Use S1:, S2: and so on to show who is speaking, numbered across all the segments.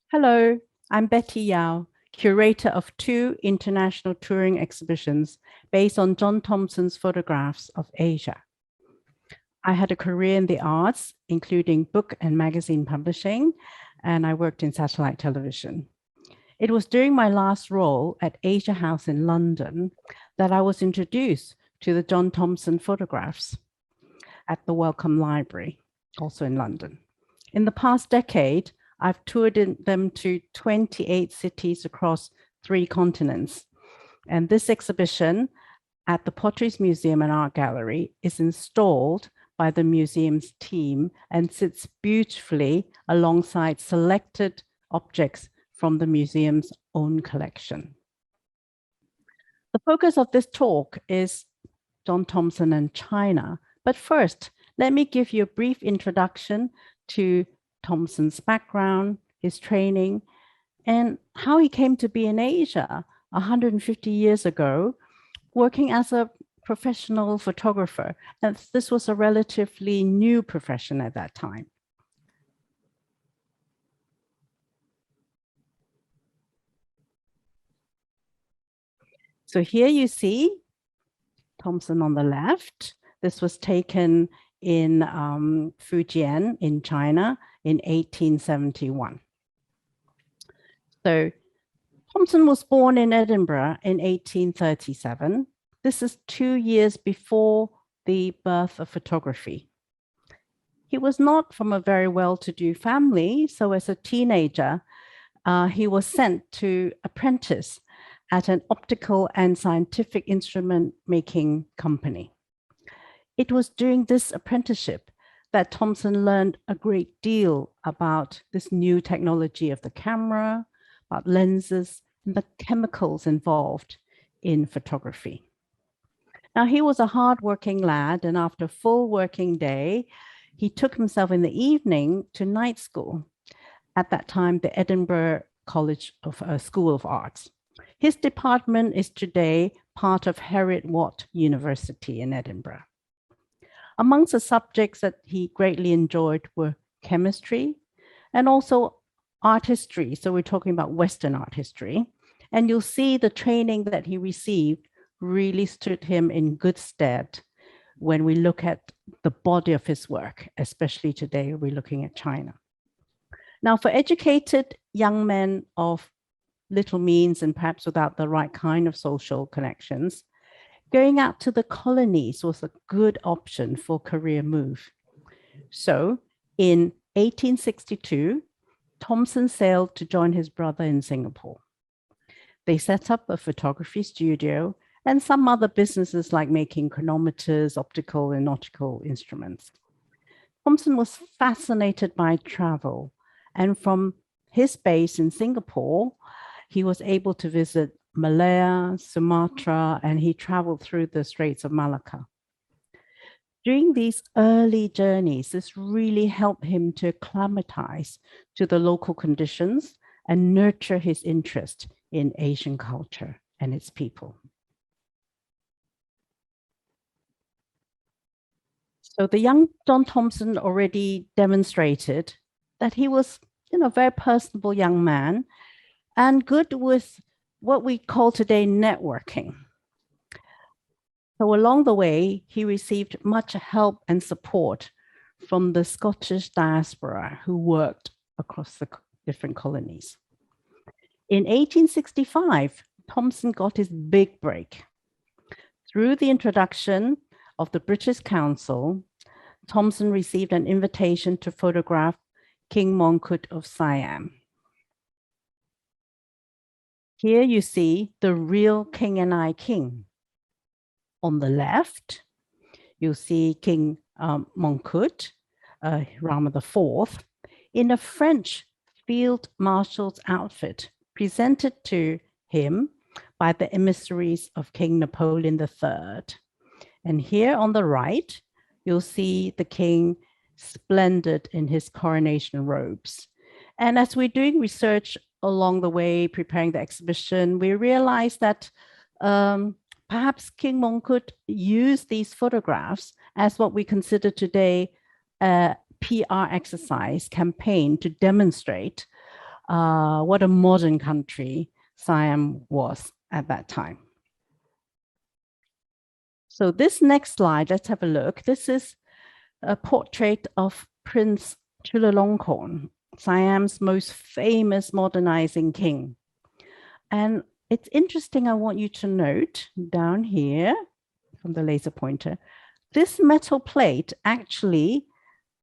S1: Hello, I'm Betty Yao, curator of two international touring exhibitions based on John Thomson's photographs of Asia. I had a career in the arts, including book and magazine publishing, and I worked in satellite television. It was during my last role at Asia House in London that I was introduced to the John Thomson photographs at the Wellcome Library, also in London. In the past decade, I've toured them to 28 cities across 3 continents. And this exhibition at the Potteries Museum and Art Gallery is installed by the museum's team and sits beautifully alongside selected objects from the museum's own collection. The focus of this talk is John Thomson and China. But first, let me give you a brief introduction to Thomson's background, his training, and how he came to be in Asia 150 years ago, working as a professional photographer. And this was a relatively new profession at that time. So here you see Thomson on the left. This was taken in Fujian in China in 1871. So Thomson was born in Edinburgh in 1837. This is 2 years before the birth of photography. He was not from a very well-to-do family, so as a teenager, he was sent to apprentice at an optical and scientific instrument making company. It was during this apprenticeship that Thomson learned a great deal about this new technology of the camera, about lenses, and the chemicals involved in photography. Now, he was a hardworking lad, and after a full working day, he took himself in the evening to night school, at that time, the Edinburgh College of School of Arts. His department is today part of Heriot-Watt University in Edinburgh. Amongst the subjects that he greatly enjoyed were chemistry and also art history. So we're talking about Western art history. And you'll see the training that he received really stood him in good stead when we look at the body of his work, especially today we're looking at China. Now, for educated young men of little means and perhaps without the right kind of social connections, going out to the colonies was a good option for career move. So in 1862, Thomson sailed to join his brother in Singapore. They set up a photography studio and some other businesses like making chronometers, optical and nautical instruments. Thomson was fascinated by travel, and from his base in Singapore, he was able to visit Malaya, Sumatra, and he traveled through the Straits of Malacca. During these early journeys, this really helped him to acclimatize to the local conditions and nurture his interest in Asian culture and its people. So the young John Thomson already demonstrated that he was, a very personable young man and good with what we call today networking. So along the way, he received much help and support from the Scottish diaspora who worked across the different colonies. In 1865, Thomson got his big break. Through the introduction of the British Council, Thomson received an invitation to photograph King Mongkut of Siam. Here you see the real King and I King. On the left, you see King Mongkut, Rama IV, in a French field marshal's outfit presented to him by the emissaries of King Napoleon III. And here on the right, you'll see the king splendid in his coronation robes. And as we're doing research along the way, preparing the exhibition, we realized that perhaps King Mongkut used these photographs as what we consider today a PR exercise campaign to demonstrate what a modern country Siam was at that time. So this next slide, let's have a look. This is a portrait of Prince Chulalongkorn, Siam's most famous modernizing king. And it's interesting, I want you to note down here from the laser pointer, this metal plate actually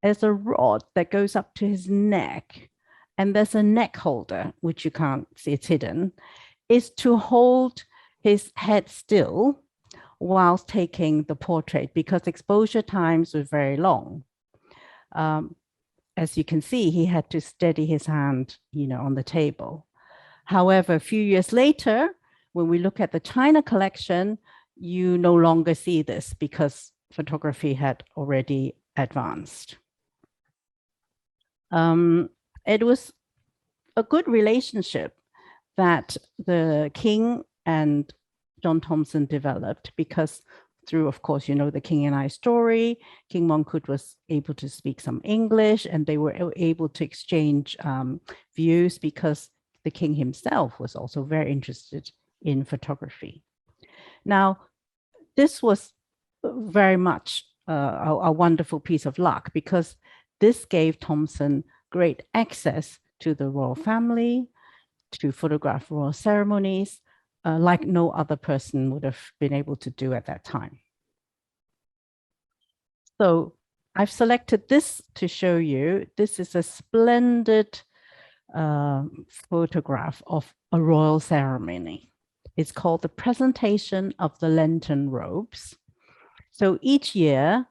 S1: is a rod that goes up to his neck, and there's a neck holder, which you can't see, it's hidden, is to hold his head still whilst taking the portrait, because exposure times were very long. As you can see, he had to steady his hand, on the table. However, a few years later, when we look at the China collection, you no longer see this because photography had already advanced. It was a good relationship that the king and John Thomson developed, because through, of course, the King and I story, King Mongkut was able to speak some English, and they were able to exchange views because the king himself was also very interested in photography. Now, this was very much a wonderful piece of luck, because this gave Thomson great access to the royal family, to photograph royal ceremonies, like no other person would have been able to do at that time. So I've selected this to show you. This is a splendid photograph of a royal ceremony. It's called the Presentation of the Lenten Robes. So each year,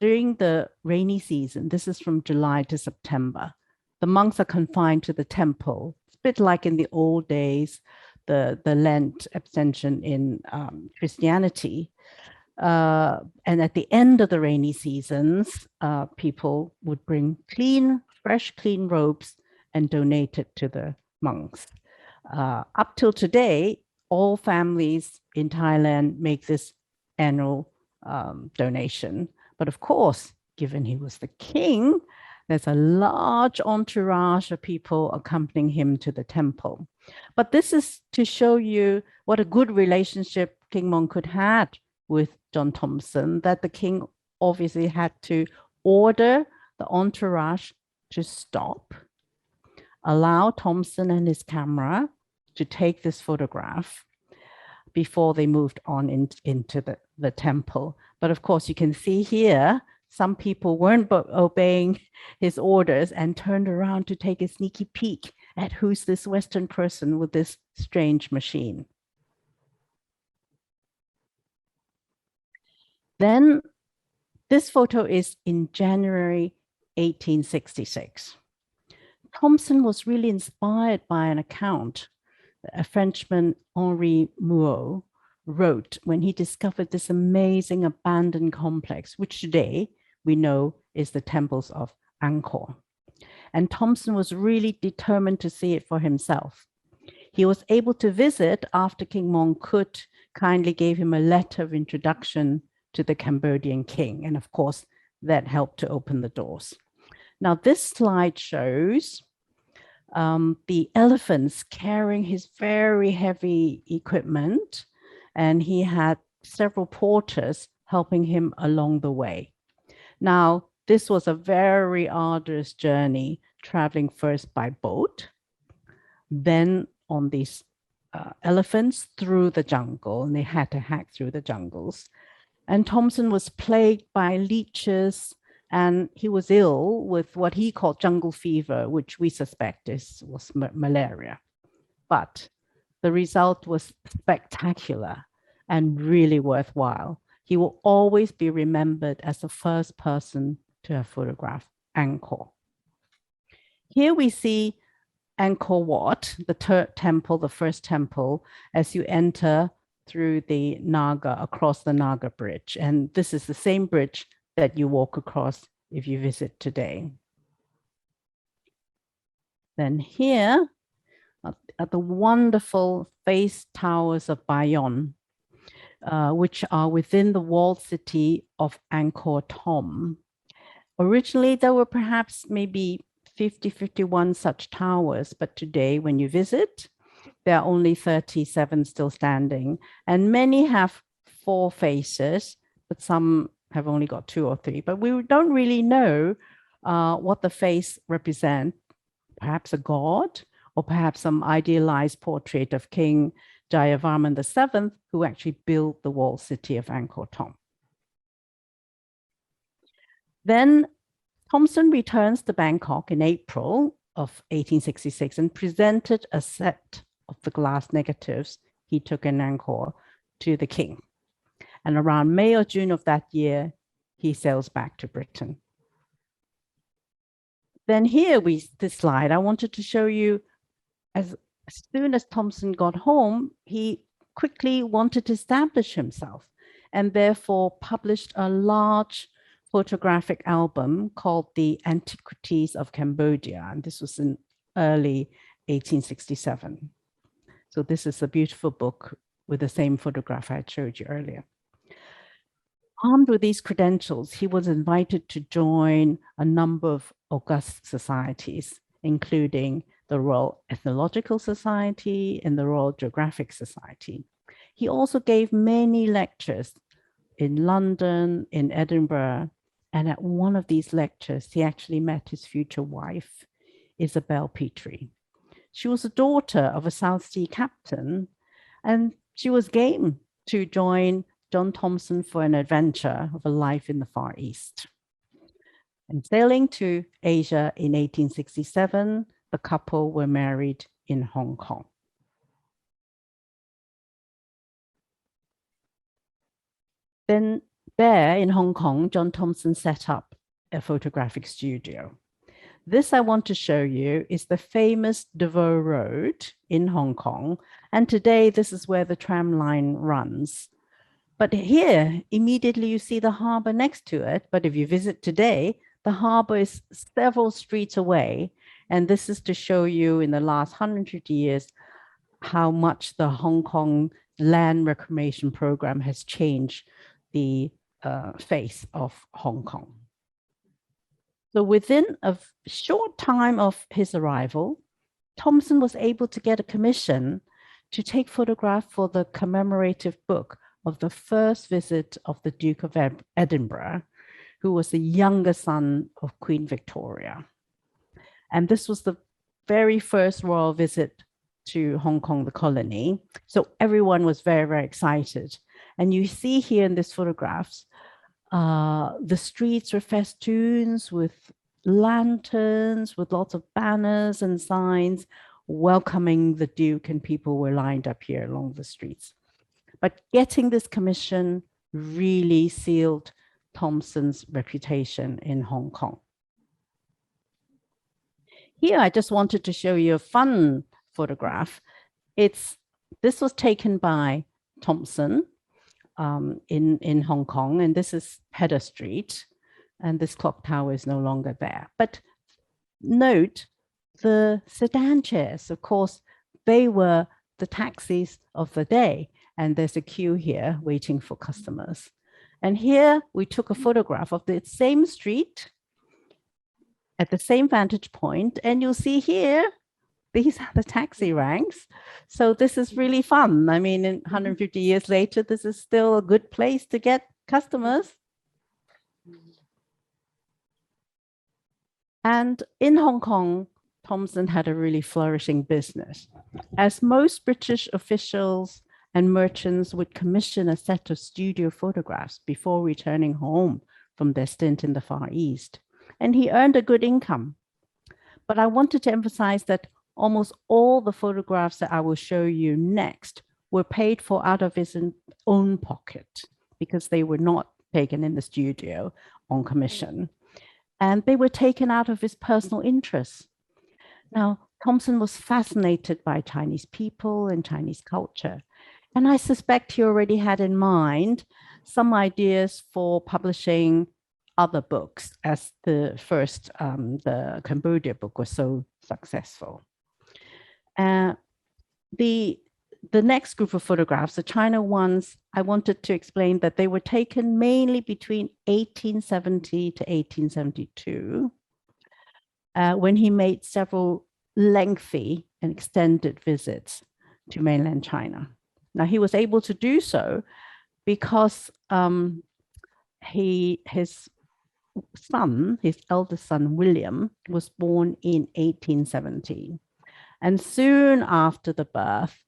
S1: during the rainy season, this is from July to September, the monks are confined to the temple. It's a bit like in the old days, the Lent abstention in Christianity. And at the end of the rainy seasons, people would bring fresh, clean robes and donate it to the monks. Up till today, all families in Thailand make this annual donation. But of course, given he was the king, there's a large entourage of people accompanying him to the temple. But this is to show you what a good relationship King Mongkut had with John Thomson, that the king obviously had to order the entourage to stop, allow Thomson and his camera to take this photograph before they moved on into the temple. But of course, you can see here, some people weren't obeying his orders and turned around to take a sneaky peek at who's this Western person with this strange machine. Then this photo is in January 1866. Thomson was really inspired by an account a Frenchman, Henri Mouot, wrote when he discovered this amazing abandoned complex, which today we know is the temples of Angkor. And Thomson was really determined to see it for himself. He was able to visit after King Mongkut kindly gave him a letter of introduction to the Cambodian king. And of course, that helped to open the doors. Now, this slide shows the elephants carrying his very heavy equipment, and he had several porters helping him along the way. Now, this was a very arduous journey, traveling first by boat, then on these elephants through the jungle, and they had to hack through the jungles. And Thomson was plagued by leeches, and he was ill with what he called jungle fever, which we suspect was malaria. But the result was spectacular and really worthwhile. He will always be remembered as the first person to have photographed Angkor. Here we see Angkor Wat, the third temple, the first temple, as you enter through the Naga, across the Naga Bridge. And this is the same bridge that you walk across if you visit today. Then here are the wonderful face towers of Bayon, which are within the walled city of Angkor Thom. Originally, there were perhaps maybe 51 such towers, but today when you visit, there are only 37 still standing, and many have 4 faces, but some have only got 2 or 3. But we don't really know what the face represents, perhaps a god, or perhaps some idealized portrait of King Jayavarman VII, who actually built the walled city of Angkor Thom. Then Thomson returns to Bangkok in April of 1866 and presented a set of the glass negatives he took in Angkor to the king. And around May or June of that year, he sails back to Britain. Then here this slide, I wanted to show you as soon as Thomson got home, he quickly wanted to establish himself and therefore published a large photographic album called The Antiquities of Cambodia. And this was in early 1867. So this is a beautiful book with the same photograph I showed you earlier. Armed with these credentials, he was invited to join a number of august societies, including the Royal Ethnological Society and the Royal Geographic Society. He also gave many lectures in London, in Edinburgh, and at one of these lectures, he actually met his future wife, Isabel Petrie. She was a daughter of a South Sea captain, and she was game to join John Thomson for an adventure of a life in the Far East. And sailing to Asia in 1867, the couple were married in Hong Kong. Then there in Hong Kong, John Thomson set up a photographic studio. This I want to show you is the famous Devoe Road in Hong Kong. And today this is where the tram line runs. But here, immediately you see the harbor next to it. But if you visit today, the harbor is several streets away. And this is to show you in the last 100 years how much the Hong Kong land reclamation program has changed the face of Hong Kong. So within a short time of his arrival, Thomson was able to get a commission to take photographs for the commemorative book of the first visit of the Duke of Edinburgh, who was the younger son of Queen Victoria. And this was the very first royal visit to Hong Kong, the colony. So everyone was very, very excited. And you see here in these photographs, the streets were festoons with lanterns, with lots of banners and signs welcoming the Duke, and people were lined up here along the streets. But getting this commission really sealed Thomson's reputation in Hong Kong. Here, I just wanted to show you a fun photograph. This was taken by Thomson in Hong Kong, and this is Pedder Street, and this clock tower is no longer there. But note the sedan chairs, of course, they were the taxis of the day, and there's a queue here waiting for customers. And here we took a photograph of the same street at the same vantage point, and you'll see here, these are the taxi ranks. So this is really fun. I mean, 150 years later, this is still a good place to get customers. And in Hong Kong, Thomson had a really flourishing business, as most British officials and merchants would commission a set of studio photographs before returning home from their stint in the Far East. And he earned a good income. But I wanted to emphasize that almost all the photographs that I will show you next were paid for out of his own pocket, because they were not taken in the studio on commission. And they were taken out of his personal interests. Now, Thomson was fascinated by Chinese people and Chinese culture. And I suspect he already had in mind some ideas for publishing other books, as the first, the Cambodia book was so successful. The next group of photographs, the China ones, I wanted to explain that they were taken mainly between 1870 to 1872. when he made several lengthy and extended visits to mainland China. Now, he was able to do so because his son, his eldest son, William, was born in 1817. And soon after the birth,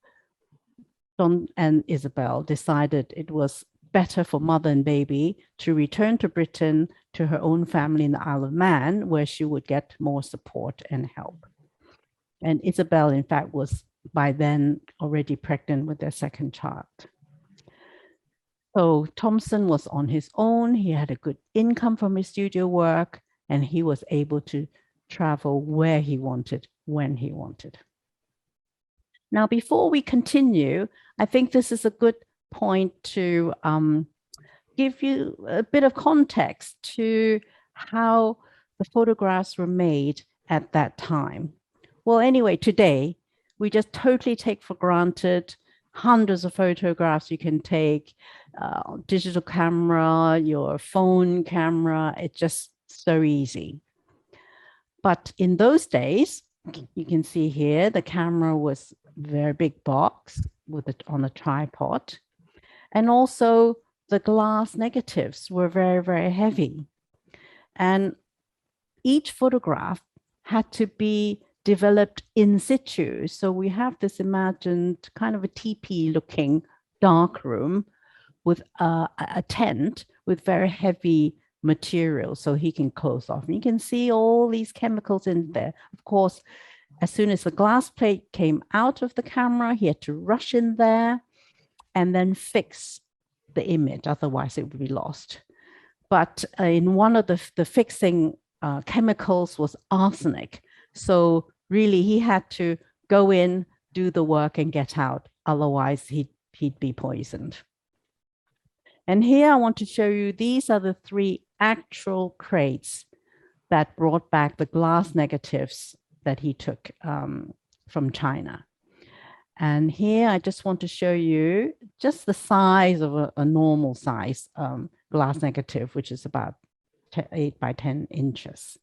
S1: John and Isabel decided it was better for mother and baby to return to Britain to her own family in the Isle of Man, where she would get more support and help. And Isabel, in fact, was by then already pregnant with their second child. So Thomson was on his own. He had a good income from his studio work, and he was able to travel where he wanted, when he wanted. Now, before we continue, I think this is a good point to give you a bit of context to how the photographs were made at that time. Well, anyway, today, we just totally take for granted hundreds of photographs you can take, digital camera, your phone camera, it's just so easy. But in those days, you can see here, the camera was a very big box with it on a tripod. And also the glass negatives were very, very heavy. And each photograph had to be developed in situ. So we have this imagined kind of a teepee looking dark room with a tent with very heavy material so he can close off. And you can see all these chemicals in there. Of course, as soon as the glass plate came out of the camera, he had to rush in there and then fix the image, otherwise it would be lost. But in one of the fixing chemicals was arsenic. So really he had to go in, do the work and get out, otherwise he'd be poisoned. And here I want to show you, these are the 3 actual crates that brought back the glass negatives that he took from China. And here I just want to show you just the size of a normal size glass negative, which is about 8 by 10 inches.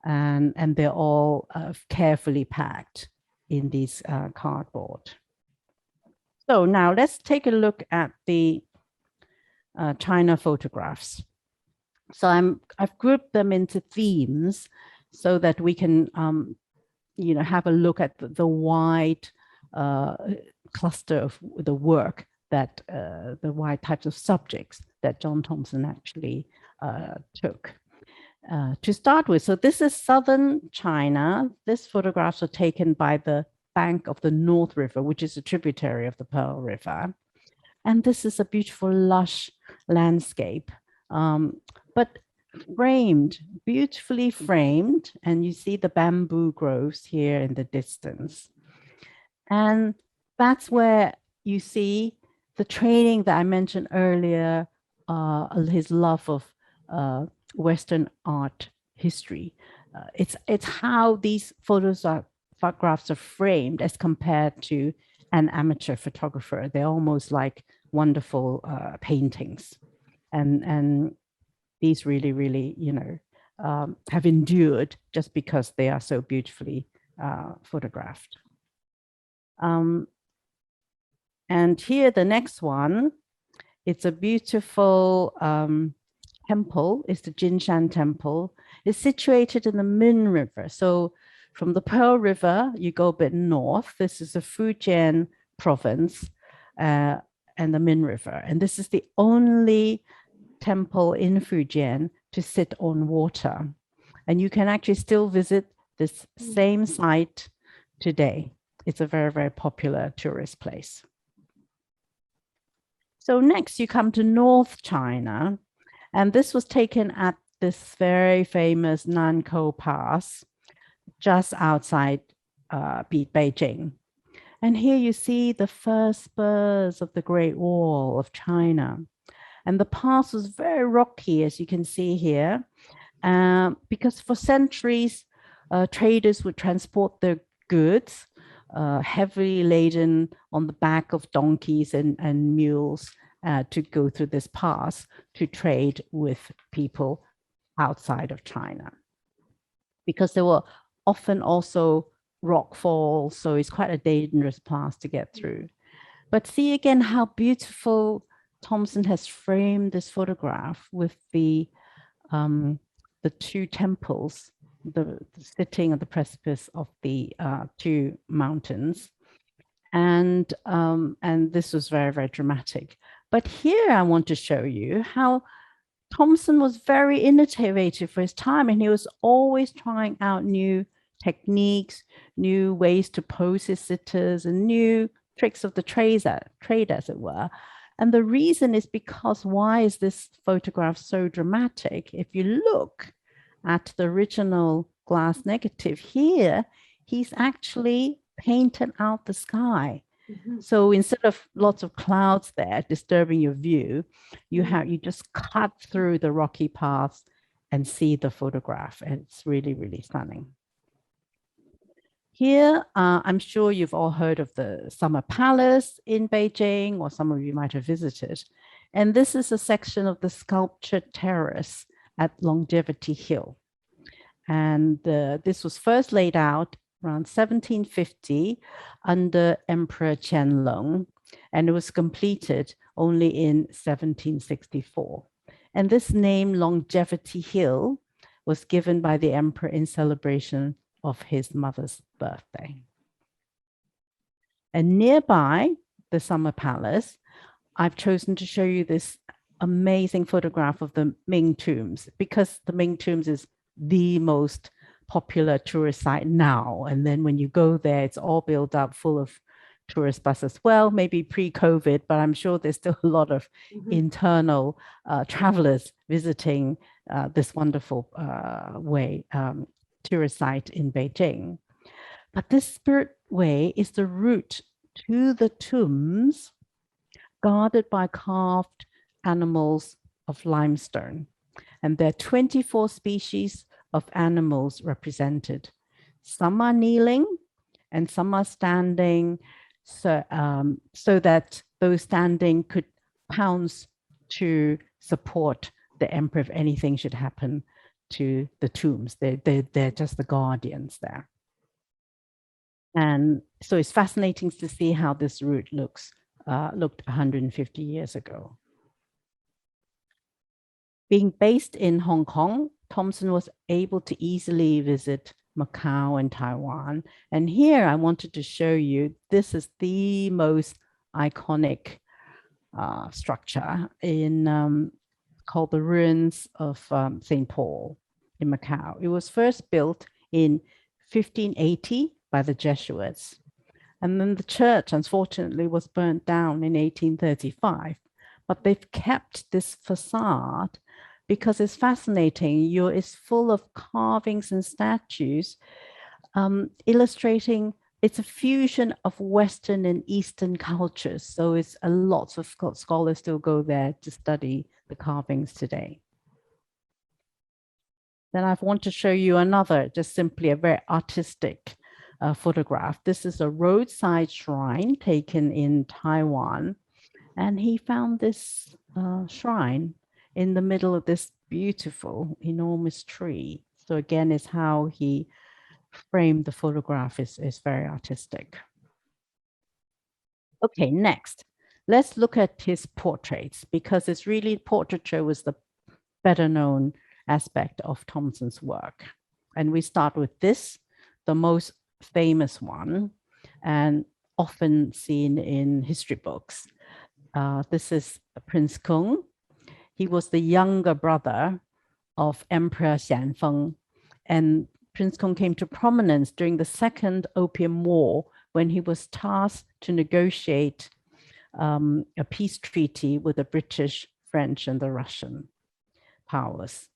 S1: And they're all carefully packed in these cardboard. So now let's take a look at the China photographs. So I've grouped them into themes so that we can have a look at the wide cluster of the work that the wide types of subjects that John Thomson actually took. To start with, so this is southern China. These photographs are taken by the bank of the North River, which is a tributary of the Pearl River. And this is a beautiful, lush landscape, but framed, beautifully framed. And you see the bamboo groves here in the distance. And that's where you see the training that I mentioned earlier, his love of Western art history. It's how these photographs are framed as compared to an amateur photographer. They're almost like wonderful paintings. And these really, really, have endured just because they are so beautifully photographed. And here, the next one, it's a beautiful temple. It's the Jinshan Temple. It's situated in the Ming River. So from the Pearl River, you go a bit north. This is the Fujian province and the Ming River. And this is the only temple in Fujian to sit on water. And you can actually still visit this same site today. It's a very, very popular tourist place. So next you come to North China. And this was taken at this very famous Nankou Pass, just outside Beijing. And here you see the first spurs of the Great Wall of China. And the pass was very rocky, as you can see here, because for centuries, traders would transport their goods heavily laden on the back of donkeys and mules to go through this pass to trade with people outside of China. Because there were often also rock falls, so it's quite a dangerous pass to get through. But see again how beautiful Thomson has framed this photograph with the two temples, the sitting at the precipice of the two mountains. And this was very, very dramatic. But here I want to show you how Thomson was very innovative for his time, and he was always trying out new techniques, new ways to pose his sitters, and new tricks of the trade, as it were. And the reason is because why is this photograph so dramatic? If you look at the original glass negative here, he's actually painted out the sky. So instead of lots of clouds there disturbing your view, you just cut through the rocky paths and see the photograph. And it's really, really stunning. Here, I'm sure you've all heard of the Summer Palace in Beijing, or some of you might have visited. And this is a section of the sculptured terrace at Longevity Hill. And this was first laid out around 1750 under Emperor Qianlong, and it was completed only in 1764. And this name, Longevity Hill, was given by the emperor in celebration of his mother's birthday. And nearby the Summer Palace, I've chosen to show you this amazing photograph of the Ming Tombs, because the Ming Tombs is the most popular tourist site now. And then when you go there, it's all built up full of tourist buses. Well, maybe pre-COVID, but I'm sure there's still a lot of internal travelers visiting this wonderful tourist site in Beijing. But this Spirit Way is the route to the tombs guarded by carved animals of limestone. And there are 24 species of animals represented. Some are kneeling and some are standing, so that those standing could pounce to support the emperor if anything should happen to the tombs. They're just the guardians there. And so it's fascinating to see how this route looked 150 years ago. Being based in Hong Kong, Thomson was able to easily visit Macau and Taiwan. And here I wanted to show you, this is the most iconic structure called the ruins of St. Paul in Macau. It was first built in 1580 by the Jesuits. And then the church, unfortunately, was burnt down in 1835. But they've kept this facade because it's fascinating. It's full of carvings and statues illustrating, it's a fusion of Western and Eastern cultures. So it's lots of scholars still go there to study the carvings today. Then I want to show you another, just simply a very artistic photograph. This is a roadside shrine taken in Taiwan. And he found this shrine in the middle of this beautiful, enormous tree. So again, is how he framed the photograph is very artistic. Okay, next, let's look at his portraits, because it's really, portraiture was the better known aspect of Thomson's work. And we start with this, the most famous one, and often seen in history books. This is Prince Kung. He was the younger brother of Emperor Xianfeng, and Prince Kung came to prominence during the Second Opium War when he was tasked to negotiate a peace treaty with the British, French, and the Russian powers.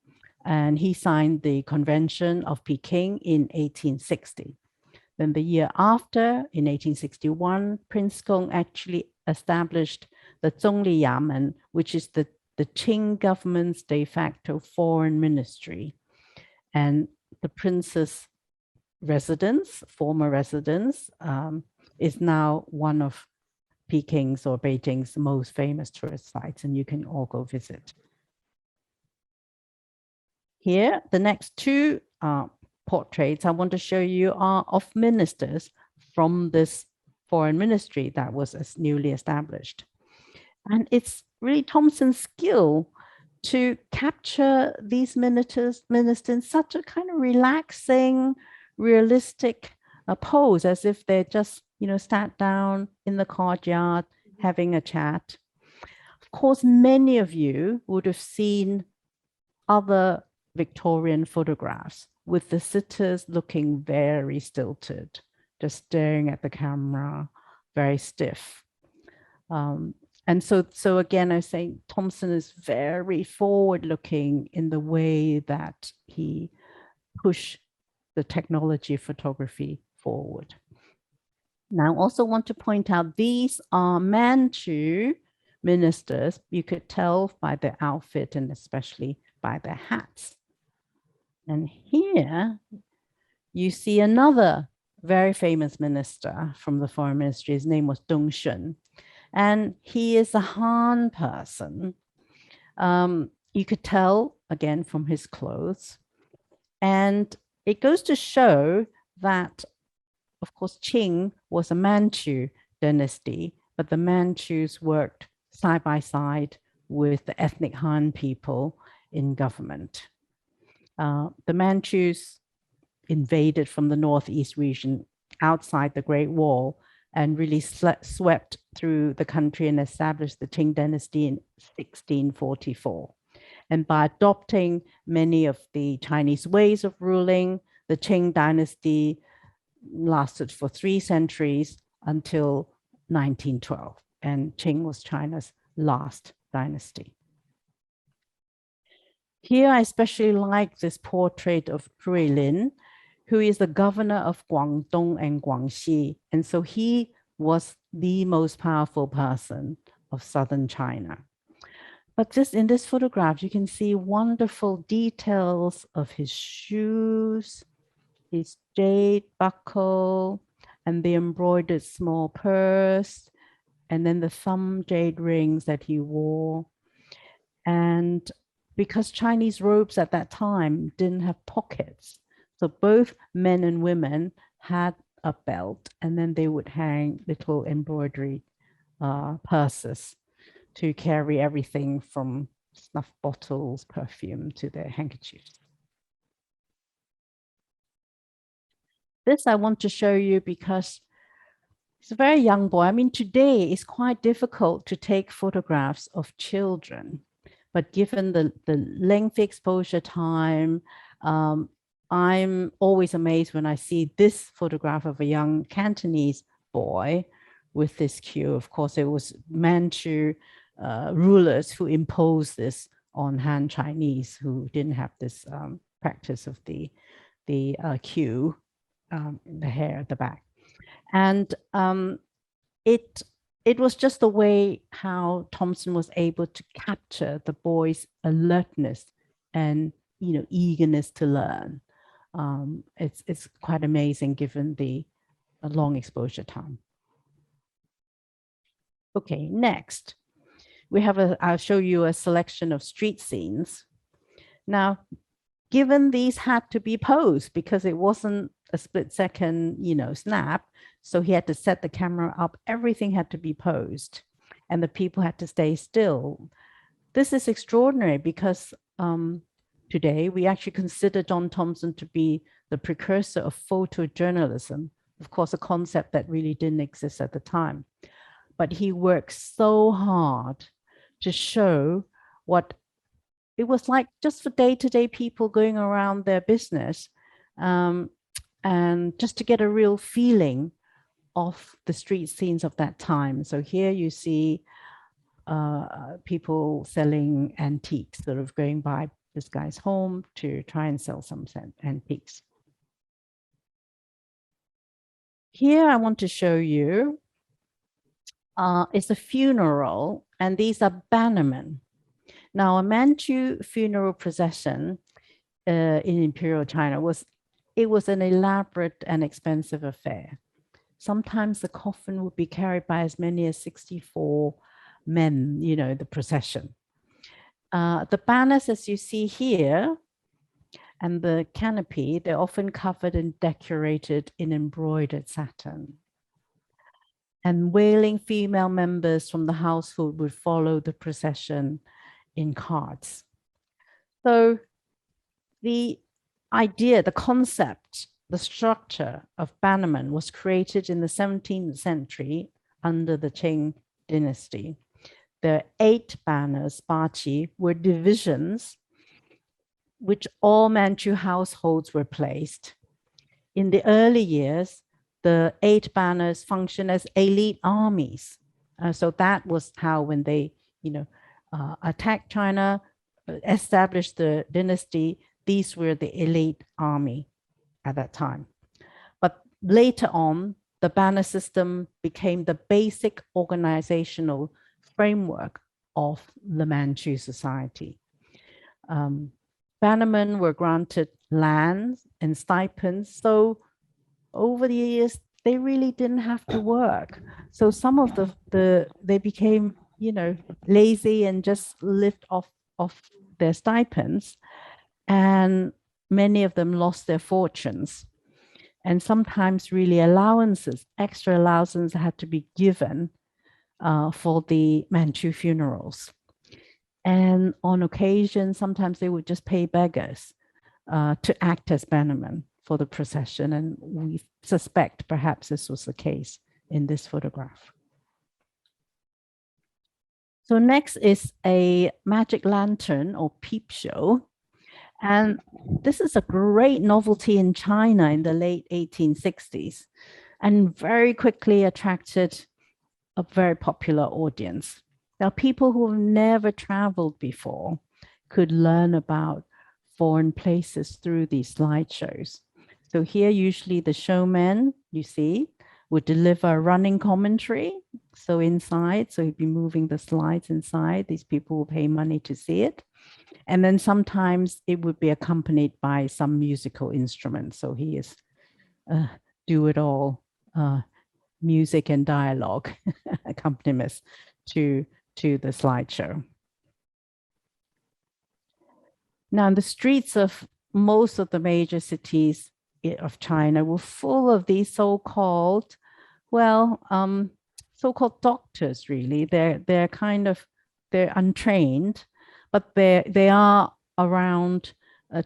S1: And he signed the Convention of Peking in 1860. Then the year after, in 1861, Prince Kung actually established the Zhongli Yamen, which is the Qing government's de facto foreign ministry. And the prince's residence, former residence, is now one of Peking's or Beijing's most famous tourist sites, and you can all go visit. Here, the next two portraits I want to show you are of ministers from this foreign ministry that was as newly established. And it's really Thomson's skill to capture these ministers in such a kind of relaxing, realistic pose, as if they're just, sat down in the courtyard having a chat. Of course, many of you would have seen other Victorian photographs with the sitters looking very stilted, just staring at the camera, very stiff. And so again, I say Thomson is very forward-looking in the way that he pushed the technology of photography forward. Now, I also want to point out these are Manchu ministers. You could tell by their outfit and especially by their hats. And here you see another very famous minister from the foreign ministry. His name was Dong Shun. And he is a Han person. You could tell, again, from his clothes. And it goes to show that, of course, Qing was a Manchu dynasty, but the Manchus worked side by side with the ethnic Han people in government. The Manchus invaded from the northeast region outside the Great Wall and really swept through the country and established the Qing dynasty in 1644. And by adopting many of the Chinese ways of ruling, the Qing dynasty lasted for 3 centuries until 1912. And Qing was China's last dynasty. Here, I especially like this portrait of Zhui Lin, who is the governor of Guangdong and Guangxi. And so he was the most powerful person of southern China. But in this photograph, you can see wonderful details of his shoes, his jade buckle, and the embroidered small purse, and then the thumb jade rings that he wore. And because Chinese robes at that time didn't have pockets, so both men and women had a belt, and then they would hang little embroidery purses to carry everything from snuff bottles, perfume, to their handkerchiefs. This I want to show you because he's a very young boy. I mean, today it's quite difficult to take photographs of children, but given the lengthy exposure time, I'm always amazed when I see this photograph of a young Cantonese boy with this queue. Of course, it was Manchu rulers who imposed this on Han Chinese who didn't have this practice of the queue, the hair at the back. And it was just the way how Thomson was able to capture the boy's alertness and eagerness to learn. It's quite amazing given the long exposure time. Okay, next we have I'll show you a selection of street scenes. Now, given these had to be posed because it wasn't a split-second, snap, so he had to set the camera up. Everything had to be posed, and the people had to stay still. This is extraordinary because today we actually consider John Thomson to be the precursor of photojournalism. Of course, a concept that really didn't exist at the time. But he worked so hard to show what it was like just for day-to-day people going around their business, and just to get a real feeling of the street scenes of that time. So here you see people selling antiques, sort of going by this guy's home to try and sell some antiques. Here I want to show you it's a funeral, and these are Bannermen. Now, a Manchu funeral procession in Imperial China was an elaborate and expensive affair. Sometimes the coffin would be carried by as many as 64 men, the procession. The banners, as you see here, And the canopy, they're often covered and decorated in embroidered satin. And wailing female members from the household would follow the procession in carts. So the idea, the concept, the structure of Bannermen was created in the 17th century under the Qing dynasty. The 8 banners, bachi, were divisions which all Manchu households were placed. In the early years, the 8 banners functioned as elite armies. So that was how, when they, attacked China, established the dynasty, these were the elite army at that time. But later on, the banner system became the basic organizational framework of the Manchu society. Bannermen were granted lands and stipends. So over the years, they really didn't have to work. So some of they became, lazy and just lived off their stipends. And many of them lost their fortunes. And sometimes really extra allowances had to be given for the Manchu funerals. And on occasion, sometimes they would just pay beggars to act as bannermen for the procession. And we suspect perhaps this was the case in this photograph. So next is a magic lantern or peep show. And this is a great novelty in China in the late 1860s and very quickly attracted a very popular audience. Now, people who have never traveled before could learn about foreign places through these slideshows. So here, usually the showman, you see, would deliver a running commentary. So inside, so he'd be moving the slides inside. These people will pay money to see it. And then sometimes it would be accompanied by some musical instrument. So he is do it all, music and dialogue accompaniments to the slideshow. Now, in the streets of most of the major cities of China were full of these so-called, so-called doctors, really. They're untrained, but they are around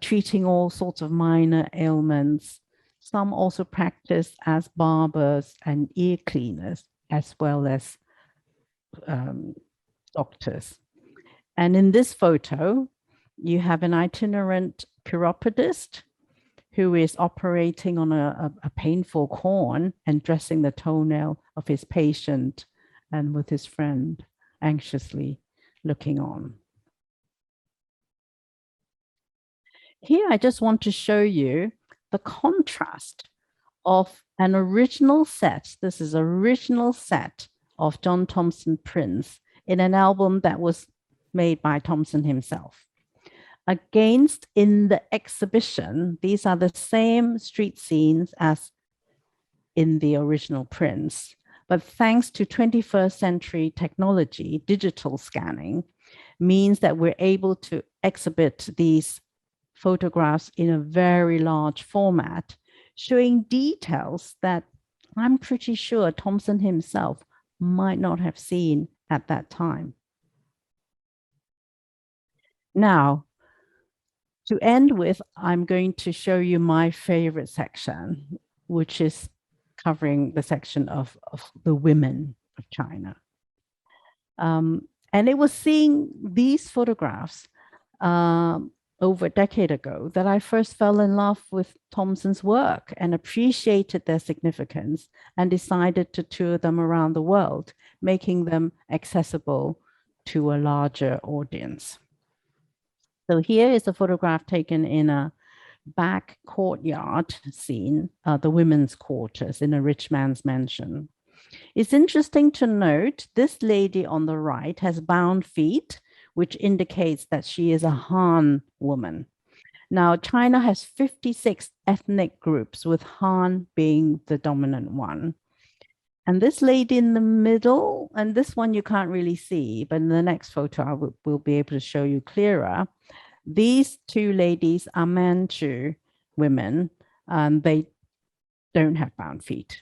S1: treating all sorts of minor ailments. Some also practice as barbers and ear cleaners, as well as doctors. And in this photo, you have an itinerant chiropodist who is operating on a painful corn and dressing the toenail of his patient, and with his friend anxiously looking on. Here, I just want to show you the contrast of an original set. This is an original set of John Thomson prints in an album that was made by Thomson himself. Against, in the exhibition, these are the same street scenes as in the original prints, but thanks to 21st century technology, digital scanning means that we're able to exhibit these photographs in a very large format, showing details that I'm pretty sure Thomson himself might not have seen at that time. Now, to end with, I'm going to show you my favorite section, which is covering the section of the women of China. And it was seeing these photographs over a decade ago that I first fell in love with Thomson's work and appreciated their significance and decided to tour them around the world, making them accessible to a larger audience. So here is a photograph taken in a back courtyard scene, the women's quarters in a rich man's mansion. It's interesting to note this lady on the right has bound feet, which indicates that she is a Han woman. Now, China has 56 ethnic groups, with Han being the dominant one. And this lady in the middle, and this one you can't really see, but in the next photo I will be able to show you clearer. These two ladies are Manchu women, and they don't have bound feet.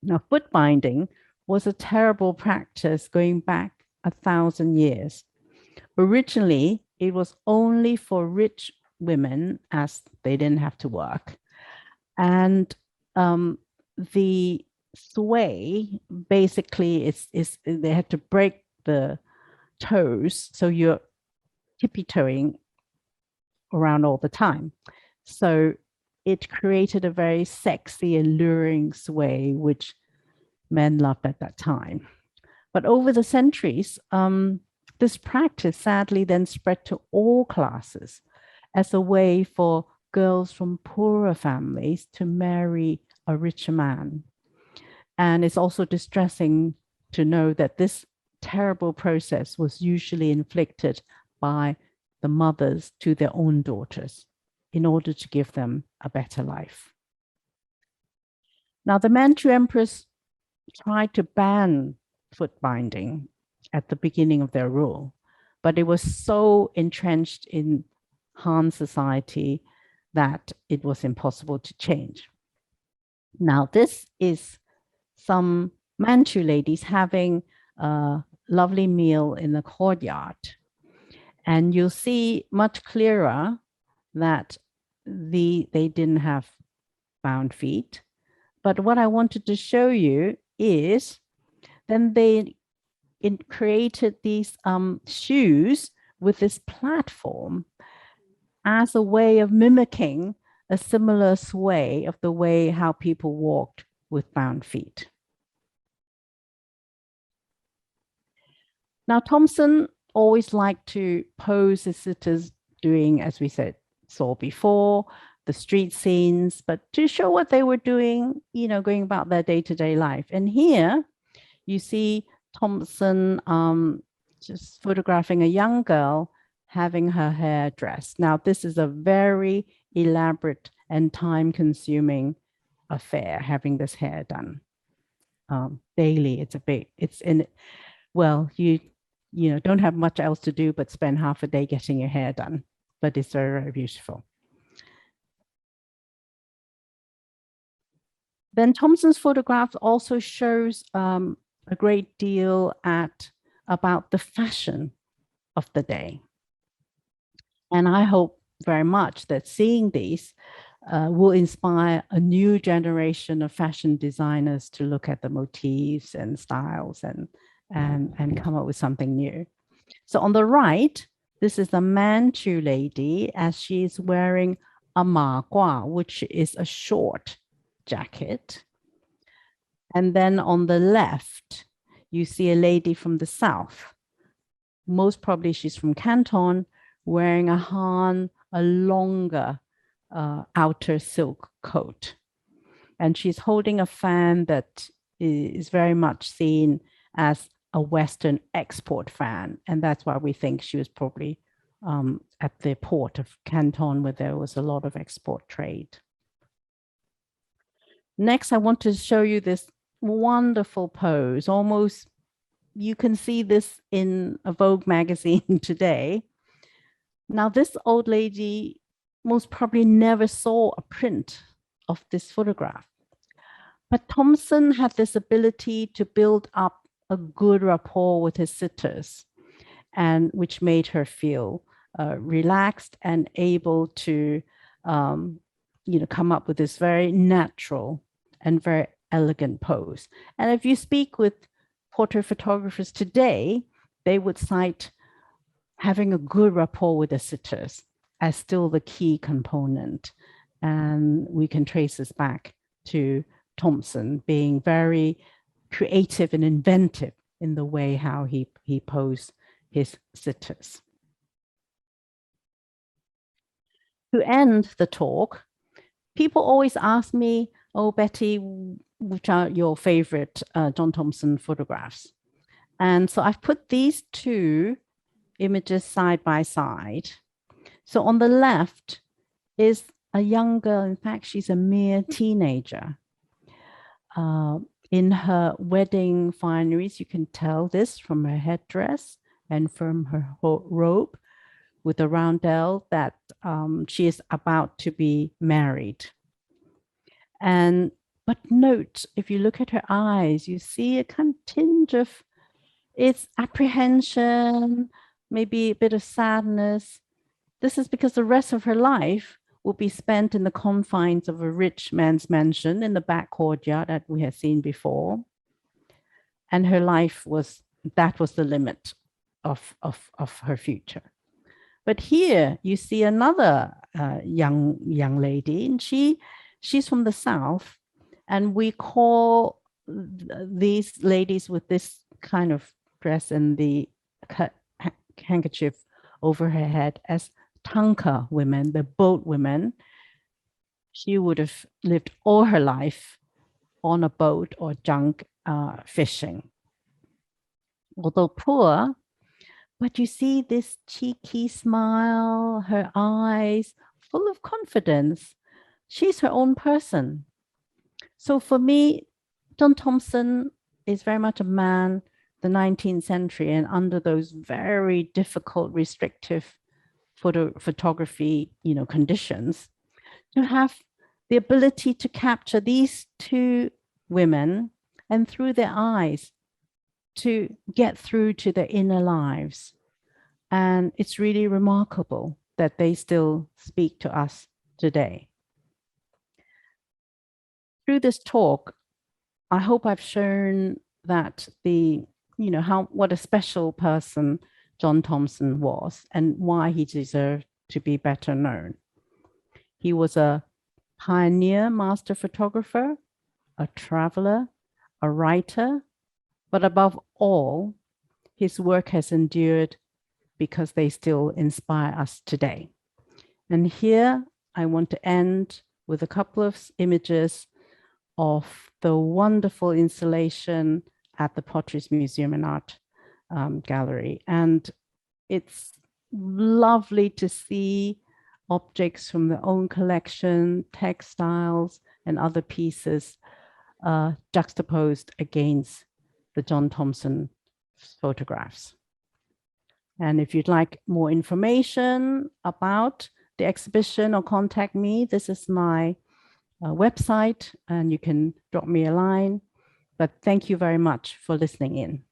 S1: Now, foot binding was a terrible practice going back 1,000 years. Originally, it was only for rich women, as they didn't have to work. And the sway basically is they had to break the toes, so you're tippy-toeing around all the time. So it created a very sexy, alluring sway, which men loved at that time. But over the centuries, this practice sadly then spread to all classes as a way for girls from poorer families to marry a richer man. And it's also distressing to know that this terrible process was usually inflicted by the mothers to their own daughters in order to give them a better life. Now, the Manchu emperors tried to ban foot binding at the beginning of their rule, but it was so entrenched in Han society that it was impossible to change. Now, this is some Manchu ladies having a lovely meal in the courtyard. And you'll see much clearer that they didn't have bound feet. But what I wanted to show you is then they created these shoes with this platform as a way of mimicking a similar sway of the way how people walked with bound feet. Now, Thomson always liked to pose his sitters doing, as we saw before, the street scenes, but to show what they were doing, going about their day-to-day life. And here you see Thomson just photographing a young girl having her hair dressed. Now, this is a very elaborate and time-consuming affair, having this hair done daily. You don't have much else to do but spend half a day getting your hair done, but it's very, very beautiful. Then Thomson's photograph also shows a great deal about the fashion of the day. And I hope very much that seeing these will inspire a new generation of fashion designers to look at the motifs and styles and come up with something new. So on the right, this is a Manchu lady as she's wearing a ma gua, which is a short jacket. And then on the left, you see a lady from the south. Most probably she's from Canton, wearing a Han, a longer outer silk coat. And she's holding a fan that is very much seen as a Western export fan. And that's why we think she was probably at the port of Canton, where there was a lot of export trade. Next, I want to show you this wonderful pose. Almost, you can see this in a Vogue magazine today. Now, this old lady most probably never saw a print of this photograph. But Thomson had this ability to build up a good rapport with his sitters, and which made her feel relaxed and able to come up with this very natural and very elegant pose. And if you speak with portrait photographers today, they would cite having a good rapport with the sitters as still the key component. And we can trace this back to Thomson being very creative and inventive in the way how he posed his sitters. To end the talk, people always ask me, oh, Betty, which are your favorite John Thomson photographs? And so I've put these two images side by side. So on the left is a young girl. In fact, she's a mere teenager. In her wedding fineries, you can tell this from her headdress and from her robe. with a roundel that she is about to be married. But note, if you look at her eyes, you see a kind of tinge of it's apprehension, maybe a bit of sadness. This is because the rest of her life will be spent in the confines of a rich man's mansion in the back courtyard that we have seen before. And her life that was the limit of her future. But here you see another young lady, and she's from the south, and we call these ladies with this kind of dress and the handkerchief over her head as tanka women, the boat women. She would have lived all her life on a boat or junk fishing. Although poor, but you see this cheeky smile, her eyes full of confidence. She's her own person. So for me, John Thomson is very much a man, the 19th century, and under those very difficult, restrictive photography, conditions, to have the ability to capture these two women and through their eyes to get through to their inner lives. And it's really remarkable that they still speak to us today. Through this talk, I hope I've shown that what a special person John Thomson was and why he deserved to be better known. He was a pioneer master photographer, a traveler, a writer, but above all, his work has endured because they still inspire us today. And here I want to end with a couple of images of the wonderful installation at the Potteries Museum and Art Gallery. And it's lovely to see objects from their own collection, textiles, and other pieces juxtaposed against the John Thomson photographs. And if you'd like more information about the exhibition or contact me, this is my website, and you can drop me a line. But thank you very much for listening in.